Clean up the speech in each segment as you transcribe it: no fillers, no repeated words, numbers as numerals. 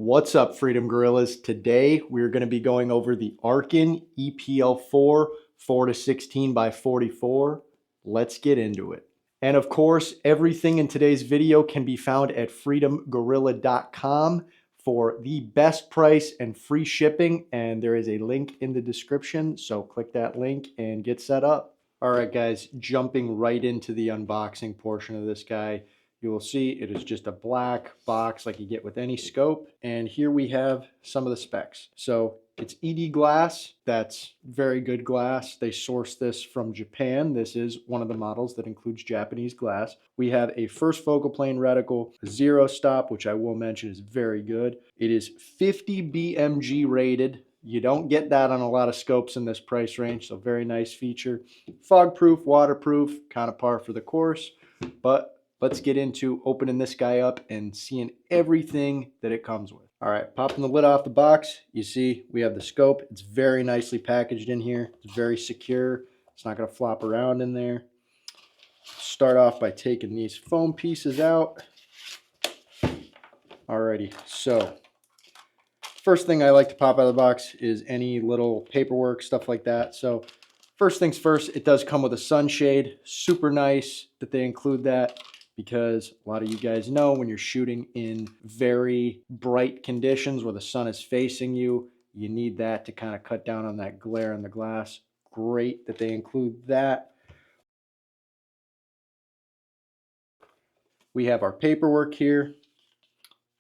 What's up, Freedom Gorillas? Today we're going to be going over the Arken EPL4 4-16x44. Let's get into it. And of course, everything in today's video can be found at freedomgorilla.com for the best price and free shipping. And there is a link in the description, so click that link and get set up. All right, guys, jumping right into the unboxing portion of this guy. You will see it is just a black box like you get with any scope. And here we have some of the specs. So it's ED glass. That's very good glass. They source this from Japan. This is one of the models that includes Japanese glass. We have a first focal plane reticle, zero stop, which I will mention is very good. It is 50 BMG rated. You don't get that on a lot of scopes in this price range, so very nice feature. Fog proof, waterproof, kind of par for the course, but let's get into opening this guy up and seeing everything that it comes with. All right, popping the lid off the box, you see we have the scope. It's very nicely packaged in here. It's very secure. It's not going to flop around in there. Start off by taking these foam pieces out. Alrighty, so first thing I like to pop out of the box is any little paperwork, stuff like that. So first things first, it does come with a sunshade. Super nice that they include that, because a lot of you guys know when you're shooting in very bright conditions where the sun is facing you, you need that to kind of cut down on that glare in the glass. Great that they include that. We have our paperwork here,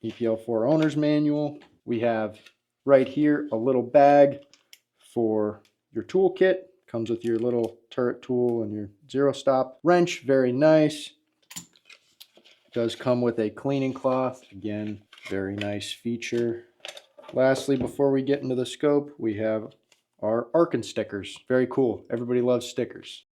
EPL4 owner's manual. We have right here a little bag for your toolkit. Comes with your little turret tool and your zero stop wrench. Very nice. Does come with a cleaning cloth. Again, very nice feature. Lastly, before we get into the scope, we have our Arken stickers. Very cool. Everybody loves stickers.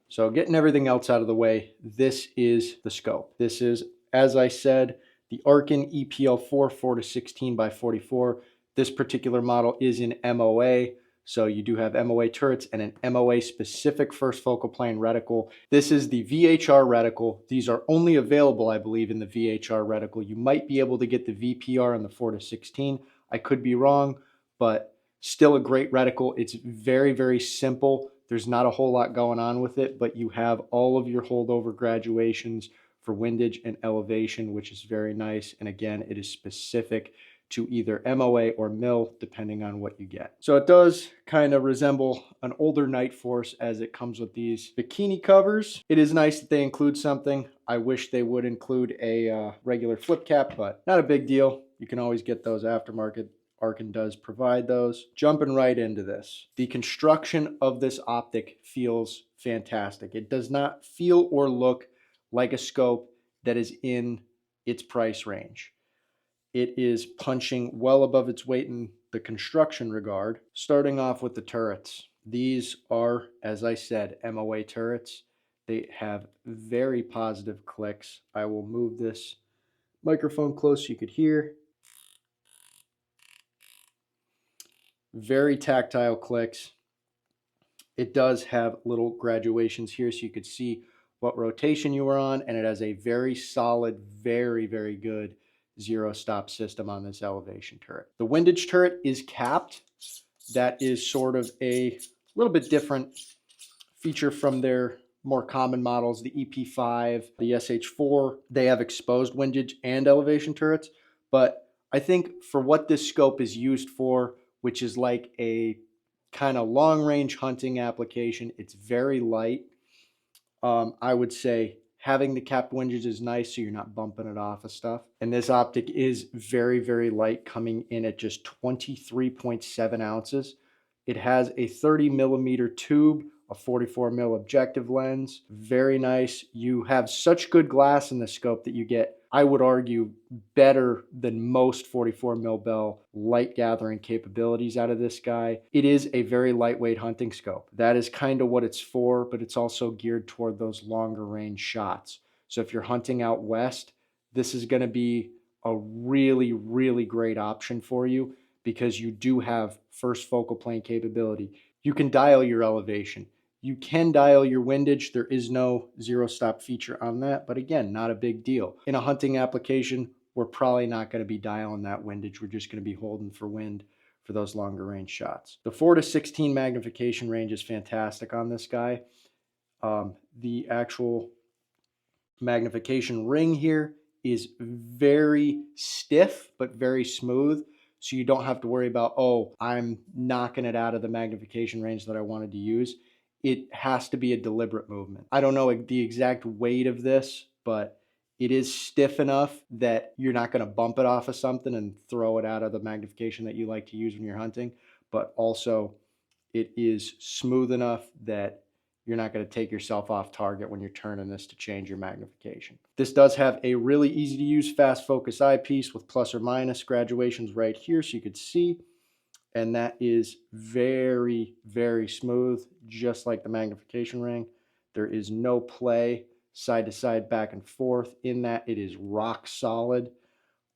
So getting everything else out of the way, this is the scope. This is, as I said, the Arken EPL4 4-16x44. This particular model is in MOA. So you do have MOA turrets and an MOA specific first focal plane reticle. This is the VHR reticle. These are only available, I believe, in the VHR reticle. You might be able to get the VPR in the 4-16. I could be wrong, but still a great reticle. It's very, very simple. There's not a whole lot going on with it, but you have all of your holdover graduations for windage and elevation, which is very nice. And again, it is specific to either MOA or MIL, depending on what you get. So it does kind of resemble an older Night Force, as it comes with these bikini covers. It is nice that they include something. I wish they would include a regular flip cap, but not a big deal. You can always get those aftermarket. Arken does provide those. Jumping right into this. The construction of this optic feels fantastic. It does not feel or look like a scope that is in its price range. It is punching well above its weight in the construction regard. Starting off with the turrets. These are, as I said, MOA turrets. They have very positive clicks. I will move this microphone close so you could hear. Very tactile clicks. It does have little graduations here so you could see what rotation you were on, and it has a very solid, very, very good zero stop system on this elevation turret. The windage turret is capped. That is sort of a little bit different feature from their more common models, the EP5, the SH4. They have exposed windage and elevation turrets, but I think for what this scope is used for, which is like a kind of long range hunting application, it's very light. I would say having the capped windage is nice, so you're not bumping it off of stuff. And this optic is very, very light, coming in at just 23.7 ounces. It has a 30 millimeter tube, a 44 mil objective lens. Very nice. You have such good glass in the scope that you get, I would argue, better than most 44 mil Bell light gathering capabilities out of this guy. It is a very lightweight hunting scope. That is kind of what it's for, but it's also geared toward those longer range shots. So if you're hunting out west, this is going to be a really, really great option for you, because you do have first focal plane capability. You can dial your elevation. You can dial your windage. There is no zero stop feature on that, but again, not a big deal. In a hunting application, we're probably not going to be dialing that windage. We're just going to be holding for wind for those longer range shots. The 4 to 16 magnification range is fantastic on this guy. The actual magnification ring here is very stiff but very smooth, so you don't have to worry about, oh, I'm knocking it out of the magnification range that I wanted to use. It has to be a deliberate movement. I don't know the exact weight of this, but it is stiff enough that you're not going to bump it off of something and throw it out of the magnification that you like to use when you're hunting, but also it is smooth enough that you're not going to take yourself off target when you're turning this to change your magnification. This does have a really easy to use fast focus eyepiece with plus or minus graduations right here so you could see. And that is very, very smooth, just like the magnification ring. There is no play side to side, back and forth in that. It is rock solid.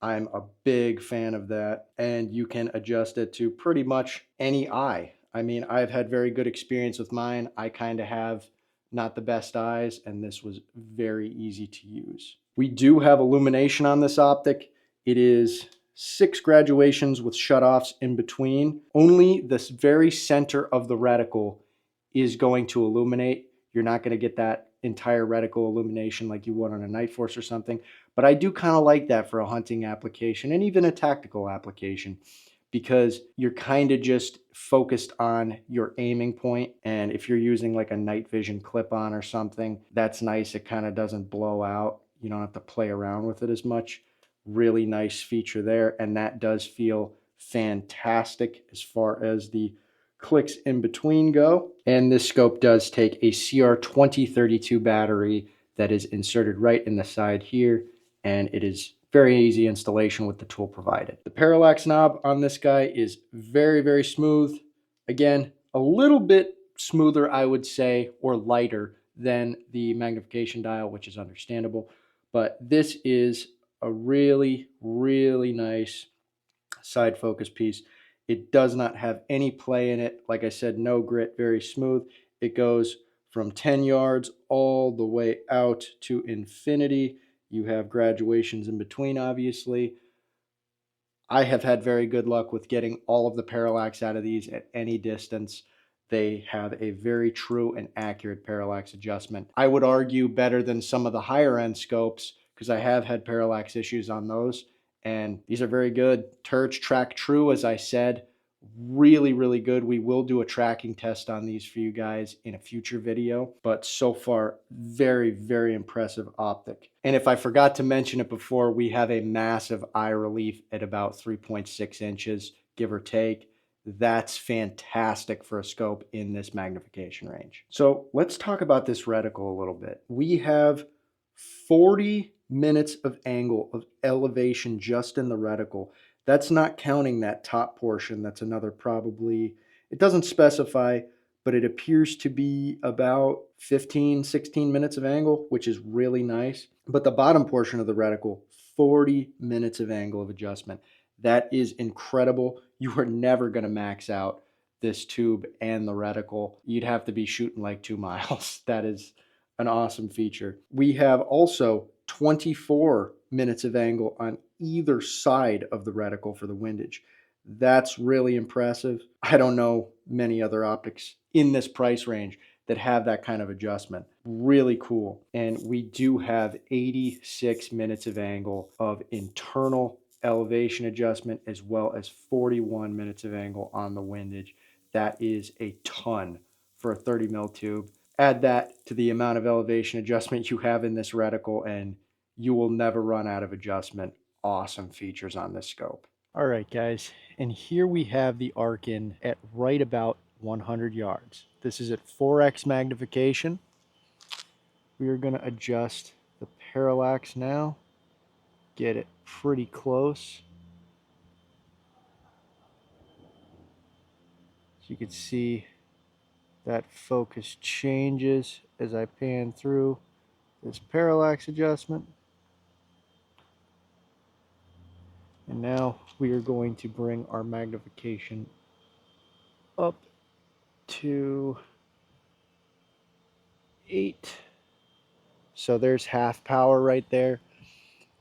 I'm a big fan of that. And you can adjust it to pretty much any eye. I mean, I've had very good experience with mine. I kind of have not the best eyes, and this was very easy to use. We do have illumination on this optic. It is 6 graduations with shutoffs in between. Only this very center of the reticle is going to illuminate. You're not going to get that entire reticle illumination like you would on a Night Force or something. But I do kind of like that for a hunting application and even a tactical application, because you're kind of just focused on your aiming point. And if you're using like a night vision clip-on or something, that's nice. It kind of doesn't blow out. You don't have to play around with it as much. Really nice feature there. And that does feel fantastic as far as the clicks in between go. And this scope does take a CR2032 battery that is inserted right in the side here, and it is very easy installation with the tool provided. The parallax knob on this guy is very, very smooth. Again, a little bit smoother, I would say, or lighter than the magnification dial, which is understandable. But this is a really, really nice side focus piece. It does not have any play in it. Like I said, no grit, very smooth. It goes from 10 yards all the way out to infinity. You have graduations in between, obviously. I have had very good luck with getting all of the parallax out of these at any distance. They have a very true and accurate parallax adjustment. I would argue better than some of the higher end scopes, because I have had parallax issues on those. And these are very good. Terch track true, as I said, really, really good. We will do a tracking test on these for you guys in a future video, but so far, very, very impressive optic. And if I forgot to mention it before, we have a massive eye relief at about 3.6 inches, give or take. That's fantastic for a scope in this magnification range. So let's talk about this reticle a little bit. We have 40 minutes of angle of elevation just in the reticle. That's not counting that top portion. That's another probably, it doesn't specify, but it appears to be about 15, 16 minutes of angle, which is really nice. But the bottom portion of the reticle, 40 minutes of angle of adjustment. That is incredible. You are never going to max out this tube and the reticle. You'd have to be shooting like 2 miles. That is an awesome feature. We have also 24 minutes of angle on either side of the reticle for the windage. That's really impressive. I don't know many other optics in this price range that have that kind of adjustment. Really cool. And we do have 86 minutes of angle of internal elevation adjustment, as well as 41 minutes of angle on the windage. That is a ton for a 30 mil tube. Add that to the amount of elevation adjustment you have in this reticle, and you will never run out of adjustment. Awesome features on this scope. All right, guys, and here we have the Arken at right about 100 yards. This is at 4x magnification. We are going to adjust the parallax now, get it pretty close. So you can see that focus changes as I pan through this parallax adjustment. And now we are going to bring our magnification up to 8. So there's half power right there.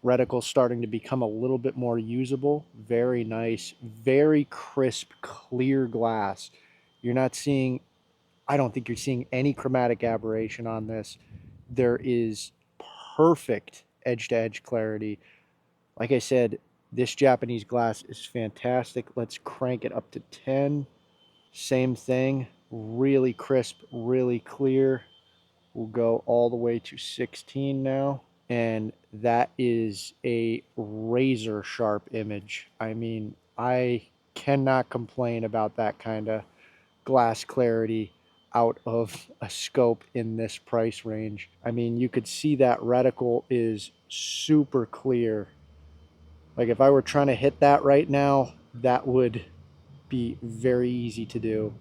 Reticle starting to become a little bit more usable. Very nice, very crisp, clear glass. You're not seeing, I don't think you're seeing any chromatic aberration on this. There is perfect edge-to-edge clarity. Like I said, this Japanese glass is fantastic. Let's crank it up to 10. Same thing, really crisp, really clear. We'll go all the way to 16 now. And that is a razor sharp image. I mean, I cannot complain about that kind of glass clarity out of a scope in this price range. I mean, you could see that reticle is super clear. Like if I were trying to hit that right now, that would be very easy to do.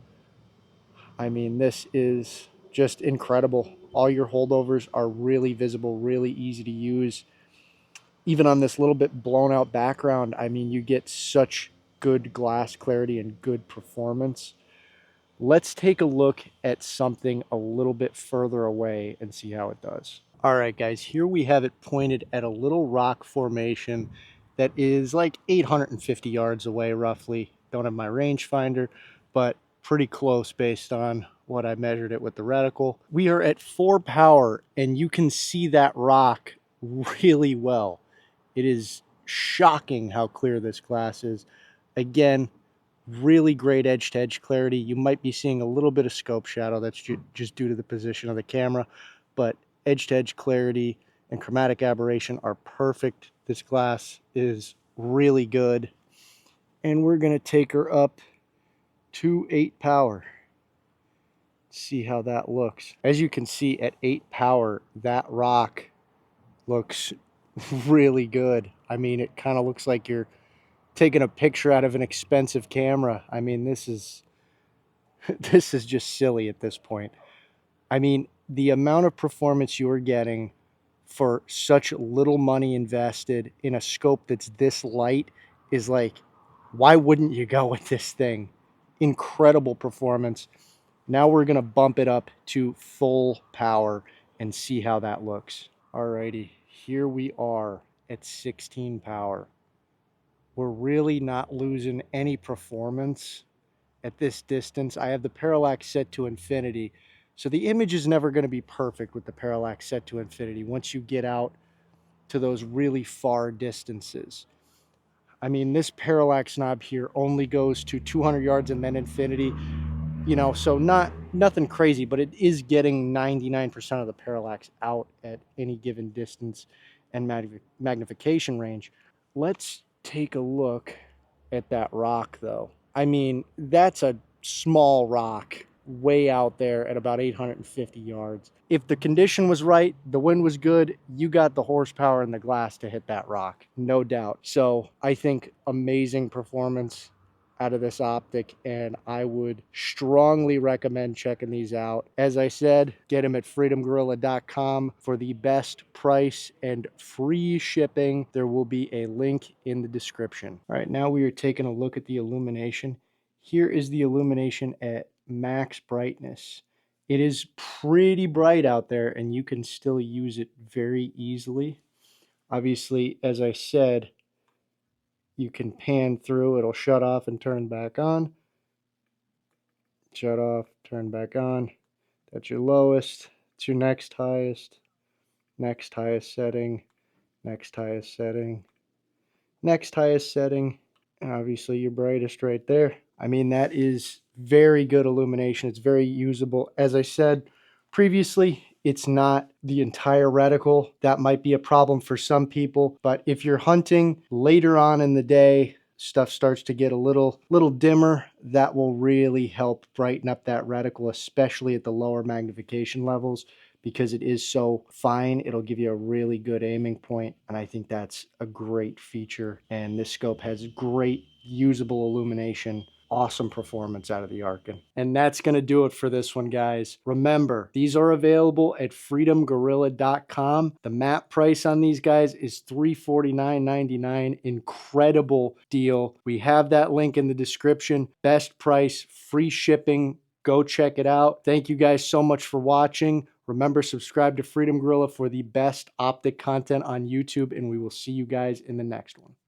I mean, this is just incredible. All your holdovers are really visible, really easy to use. Even on this little bit blown out background, I mean, you get such good glass clarity and good performance. Let's take a look at something a little bit further away and see how it does. All right, guys, here we have it pointed at a little rock formation that is like 850 yards away, roughly. Don't have my rangefinder, but pretty close based on what I measured it with the reticle. We are at 4 power, and you can see that rock really well. It is shocking how clear this glass is. Again, really great edge-to-edge clarity. You might be seeing a little bit of scope shadow. That's just due to the position of the camera, but edge-to-edge clarity and chromatic aberration are perfect. This glass is really good. And we're going to take her up to 8 power. See how that looks. As you can see at 8 power, that rock looks really good. I mean, it kind of looks like you're taking a picture out of an expensive camera. I mean, this is just silly at this point. I mean, the amount of performance you're getting for such little money invested in a scope that's this light is like, why wouldn't you go with this thing? Incredible performance. Now we're going to bump it up to full power and see how that looks. Alrighty, here we are at 16 power. We're really not losing any performance at this distance. I have the parallax set to infinity, so the image is never going to be perfect with the parallax set to infinity once you get out to those really far distances. I mean, this parallax knob here only goes to 200 yards and then infinity, you know, so nothing crazy, but it is getting 99% of the parallax out at any given distance and magnification range. Let's take a look at that rock though. I mean, that's a small rock way out there at about 850 yards. If the condition was right, the wind was good, you got the horsepower in the glass to hit that rock, no doubt. So I think amazing performance out of this optic, and I would strongly recommend checking these out. As I said, get them at freedomgorilla.com for the best price and free shipping. There will be a link in the description. All right, now we are taking a look at the illumination. Here is the illumination at max brightness. It is pretty bright out there, and you can still use it very easily. Obviously, as I said, you can pan through, it'll shut off and turn back on. Shut off, turn back on. That's your lowest. It's your next highest setting, next highest setting, next highest setting, and obviously your brightest right there. I mean, that is very good illumination. It's very usable. As I said previously, it's not the entire reticle. That might be a problem for some people, but if you're hunting later on in the day, stuff starts to get a little dimmer, that will really help brighten up that reticle, especially at the lower magnification levels, because it is so fine. It'll give you a really good aiming point, and I think that's a great feature. And this scope has great usable illumination. Awesome performance out of the Arken. And that's going to do it for this one, guys. Remember, these are available at freedomgorilla.com. The map price on these guys is $349.99. Incredible deal. We have that link in the description. Best price, free shipping. Go check it out. Thank you guys so much for watching. Remember, subscribe to Freedom Gorilla for the best optic content on YouTube, and we will see you guys in the next one.